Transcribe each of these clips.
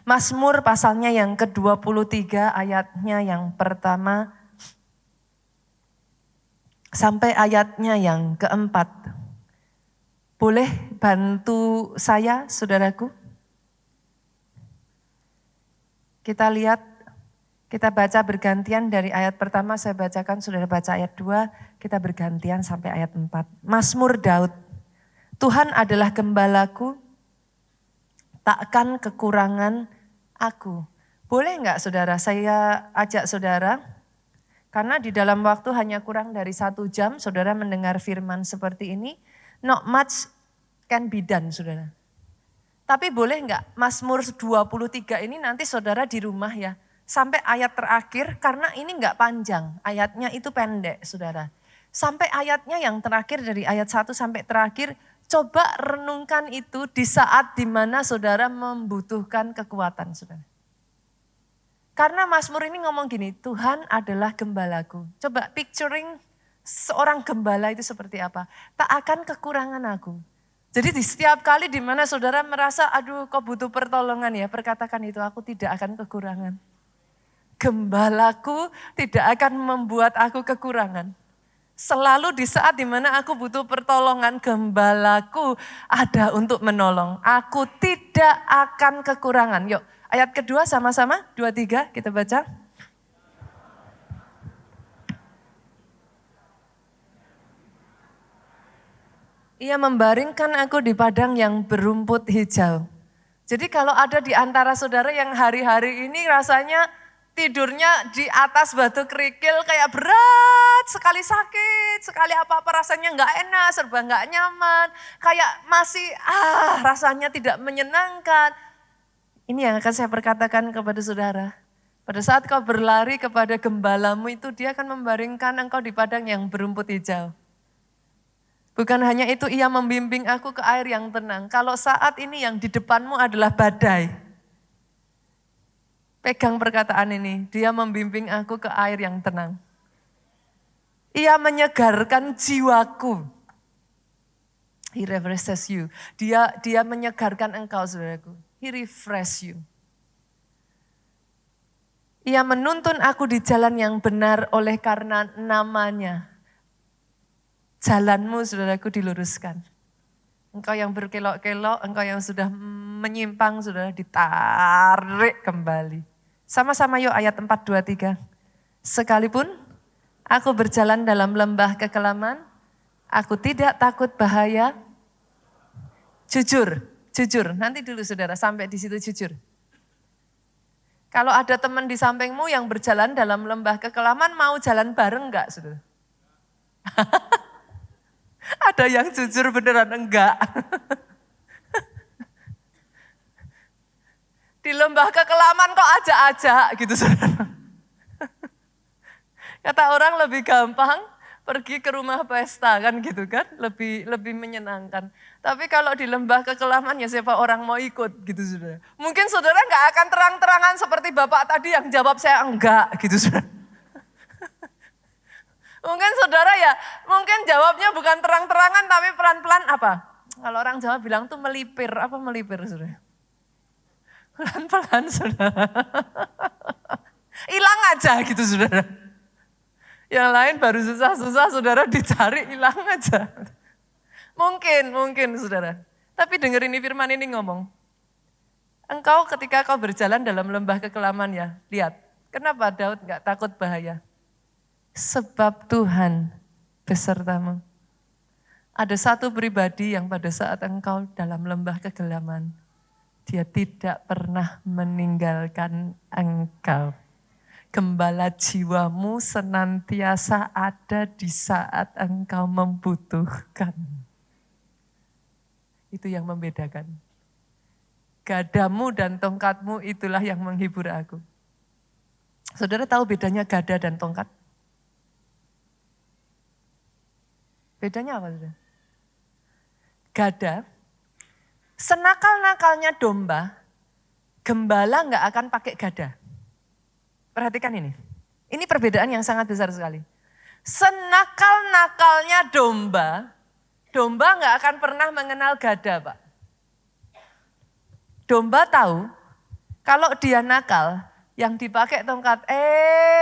Mazmur pasalnya yang ke-23 ayatnya yang pertama sampai ayatnya yang keempat. Boleh bantu saya, saudaraku? Kita lihat, kita baca bergantian dari ayat pertama saya bacakan, saudara baca ayat 2, kita bergantian sampai ayat 4. Mazmur Daud, Tuhan adalah gembalaku, takkan kekurangan aku. Boleh enggak saudara, saya ajak saudara, karena di dalam waktu hanya kurang dari 1 jam, saudara mendengar firman seperti ini, not much can be done, saudara. Tapi boleh enggak Mazmur 23 ini nanti saudara di rumah ya, sampai ayat terakhir, karena ini enggak panjang, ayatnya itu pendek saudara. Sampai ayatnya yang terakhir dari ayat 1 sampai terakhir, coba renungkan itu di saat dimana saudara membutuhkan kekuatan saudara. Karena Mazmur ini ngomong gini, Tuhan adalah gembalaku. Coba picturing seorang gembala itu seperti apa. Tak akan kekurangan aku. Jadi di setiap kali di mana saudara merasa, aduh kok butuh pertolongan ya, perkatakan itu, aku tidak akan kekurangan. Gembalaku tidak akan membuat aku kekurangan. Selalu di saat di mana aku butuh pertolongan, gembalaku ada untuk menolong. Aku tidak akan kekurangan. Yuk, ayat kedua sama-sama, 23 kita baca. Ia membaringkan aku di padang yang berumput hijau. Jadi kalau ada di antara saudara yang hari-hari ini rasanya tidurnya di atas batu kerikil kayak berat, sekali sakit, sekali apa-apa rasanya nggak enak, serba nggak nyaman, kayak masih rasanya tidak menyenangkan. Ini yang akan saya perkatakan kepada saudara. Pada saat kau berlari kepada gembalamu itu, dia akan membaringkan engkau di padang yang berumput hijau. Bukan hanya itu, ia membimbing aku ke air yang tenang. Kalau saat ini yang di depanmu adalah badai, pegang perkataan ini, dia membimbing aku ke air yang tenang. Ia menyegarkan jiwaku. He refreshes you. Dia menyegarkan engkau, saudaraku. He refresh you. Ia menuntun aku di jalan yang benar oleh karena namanya. Jalanmu, saudaraku, diluruskan. Engkau yang berkelok-kelok, engkau yang sudah menyimpang, saudara, ditarik kembali. Sama-sama yuk ayat 4, 2, 3. Sekalipun aku berjalan dalam lembah kekelaman, aku tidak takut bahaya. Jujur, nanti dulu saudara, sampai di situ jujur. Kalau ada teman di sampingmu yang berjalan dalam lembah kekelaman, mau jalan bareng enggak, saudara? Ada yang jujur beneran enggak. Di lembah kekelaman kok ajak-ajak gitu saudara. Kata orang lebih gampang pergi ke rumah pesta kan gitu kan. Lebih menyenangkan. Tapi kalau di lembah kekelaman ya siapa orang mau ikut gitu saudara. Mungkin saudara enggak akan terang-terangan seperti bapak tadi yang jawab saya enggak gitu saudara. Mungkin saudara ya, mungkin jawabnya bukan terang-terangan tapi pelan-pelan apa? Kalau orang Jawa bilang tuh melipir, apa melipir saudara? Pelan-pelan saudara. Hilang aja gitu saudara. Yang lain baru susah-susah saudara dicari hilang aja. Mungkin saudara. Tapi dengar ini firman ini ngomong. Engkau ketika kau berjalan dalam lembah kekelaman ya, lihat. Kenapa Daud gak takut bahaya? Sebab Tuhan besertamu. Ada satu pribadi yang pada saat engkau dalam lembah kegelaman, dia tidak pernah meninggalkan engkau. Gembala jiwamu senantiasa ada di saat engkau membutuhkan. Itu yang membedakan. Gadamu dan tongkatmu itulah yang menghibur aku. Saudara tahu bedanya gada dan tongkat? Bedanya apa saudara? Gada, senakal-nakalnya domba, gembala nggak akan pakai gada. Perhatikan ini. Ini perbedaan yang sangat besar sekali. Senakal-nakalnya domba nggak akan pernah mengenal gada, Pak. Domba tahu Kalau dia nakal, yang dipakai tongkat,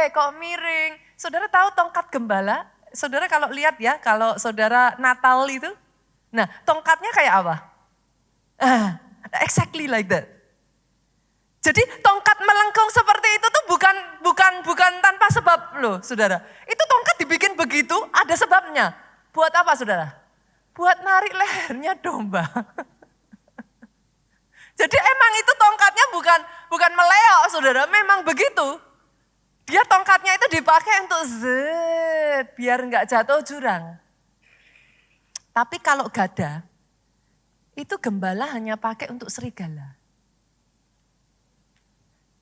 kok miring. Saudara tahu tongkat gembala? Saudara kalau lihat ya, kalau saudara Natal itu, nah tongkatnya kayak apa? Exactly like that. Jadi tongkat melengkung seperti itu tuh bukan tanpa sebab loh saudara. Itu tongkat dibikin begitu ada sebabnya. Buat apa saudara? Buat narik lehernya domba. Jadi emang itu tongkatnya bukan meleok saudara, memang begitu. Dia tongkatnya itu dipakai untuk biar nggak jatuh jurang. Tapi kalau gada, itu gembala hanya pakai untuk serigala.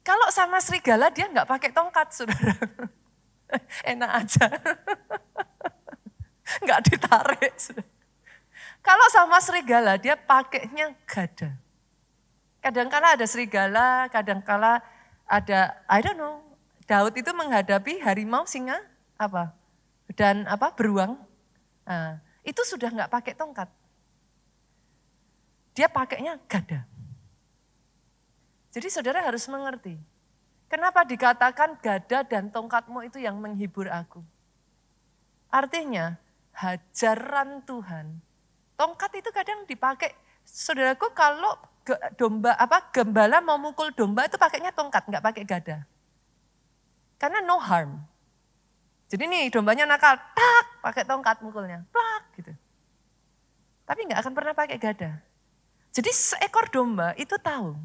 Kalau sama serigala dia nggak pakai tongkat, saudara. Enak aja. Nggak ditarik. Saudara. Kalau sama serigala dia pakainya gada. Kadangkala ada serigala, kadangkala ada, I don't know. Daud itu menghadapi harimau, singa, dan beruang. Nah, itu sudah nggak pakai tongkat. Dia pakainya gada. Jadi saudara harus mengerti, kenapa dikatakan gada dan tongkatmu itu yang menghibur aku. Artinya, hajaran Tuhan. Tongkat itu kadang dipakai, saudaraku kalau gembala mau mukul domba itu pakainya tongkat, nggak pakai gada. Karena no harm. Jadi nih dombanya nakal, tak, pakai tongkat mukulnya, plak gitu. Tapi nggak akan pernah pakai gada. Jadi seekor domba itu tahu,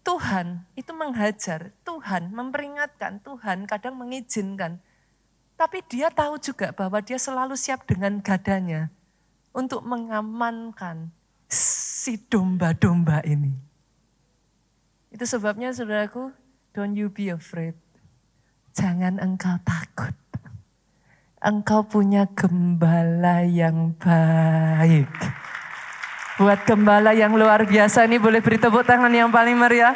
Tuhan itu menghajar, Tuhan memperingatkan, Tuhan kadang mengizinkan. Tapi dia tahu juga bahwa dia selalu siap dengan gadanya untuk mengamankan si domba-domba ini. Itu sebabnya saudaraku, don't you be afraid. Jangan engkau takut. Engkau punya gembala yang baik. Buat gembala yang luar biasa ini boleh beri tepuk tangan yang paling meriah.